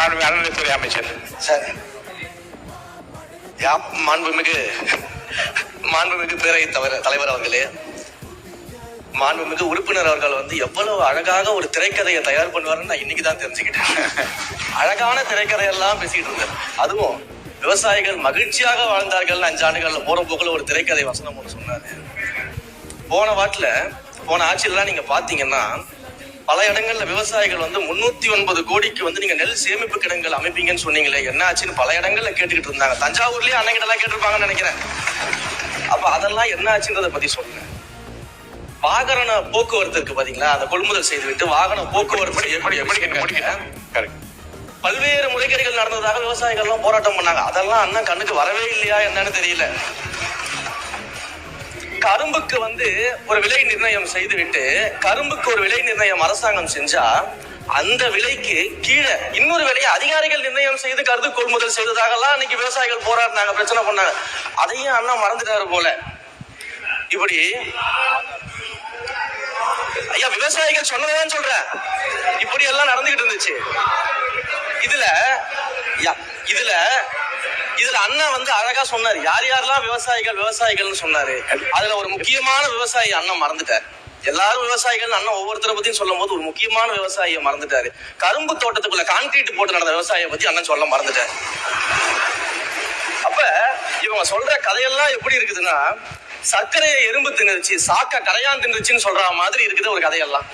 அறநிலைத்துறை அமைச்சர் சார். மாண்புமிகு பேரவைத் தலைவர் அவர்களே, மாண்புமிகு உறுப்பினர் அவர்கள் வந்து எவ்வளவு அழகாக ஒரு திரைக்கதையை தயார் பண்ணுவாருன்னு நான் இன்னைக்குதான் தெரிஞ்சுக்கிட்டேன். அழகான திரைக்கதையெல்லாம் பேசிட்டு இருந்தார். அதுவும் விவசாயிகள் மகிழ்ச்சியாக வாழ்ந்தார்கள் 5 ஆண்டுகள்ல போற போக்குல ஒரு திரைக்கதை வசனம் ஒன்று சொன்னாரு. போன ஆட்சியெல்லாம் நீங்க பாத்தீங்கன்னா பல இடங்கள்ல விவசாயிகள் வந்து 309 கோடிக்கு வந்து நீங்க நெல் சேமிப்பு கிடங்குகள் அமைப்பீங்கன்னு சொன்னீங்களே, என்ன ஆச்சுன்னு பல இடங்கள்ல கேட்டுக்கிட்டு இருந்தாங்க. தஞ்சாவூர்லயே அன்னைக்கிட்டலாம் கேட்டிருப்பாங்கன்னு நினைக்கிறேன். அப்ப அதெல்லாம் என்ன ஆச்சுன்றதை பத்தி சொல்லுங்க. வாகன போக்குவரத்து இருக்கு பாத்தீங்களா, அந்த கொள்முதல் செய்து விட்டு வாகன போக்குவரத்து பல்வேறு முறைகேடுகள் நடந்ததாக விவசாயிகள் எல்லாம் போராட்டம் பண்ணாங்க. அதெல்லாம் அண்ணன் கண்ணுக்கு வரவே இல்லையா என்னன்னு தெரியல. கரும்புக்கு வந்து ஒரு விலை நிர்ணயம் செய்துவிட்டு கரும்புக்கு ஒரு விலை நிர்ணயம் அரசாங்கம் செஞ்சா அந்த விலைக்கு கீழே இன்னொரு விலையை அதிகாரிகள் நிர்ணயம் செய்து கருது கொள்முதல் செய்ததாகலாம் அன்னைக்கு விவசாயிகள் போராடினாங்க, பிரச்சனை பண்ணாங்க. அதையும் அண்ணா மறந்துட்டாரு போல. இப்படி ஐயா விவசாயிகள் சொன்னதான் சொல்றேன், இப்படி எல்லாம் நடந்துகிட்டு இருந்துச்சு. இதுல அண்ணா வந்து அழகா சொன்னாரு, யார் யாரெல்லாம் விவசாயிகள்னு சொன்னாரு. அதுல ஒரு முக்கியமான விவசாயி அண்ணன் மறந்துட்டார். எல்லாரும் விவசாயிகள் அண்ணன் ஒவ்வொருத்தரை பத்தியும் சொல்லும் போது ஒரு முக்கியமான விவசாயியை மறந்துட்டாரு. கரும்பு தோட்டத்துக்குள்ள கான்கிரீட் போட்டு நடந்த விவசாயியை பத்தி அண்ணன் சொல்ல மறந்துட்டாரு. அப்ப இவங்க சொல்ற கதையெல்லாம் எப்படி இருக்குதுன்னா, சர்க்கரையை எறும்பு தின்னுச்சு, சாக்க கரையான் தின்னுச்சுன்னு சொல்ற மாதிரி இருக்குது ஒரு கதையெல்லாம்.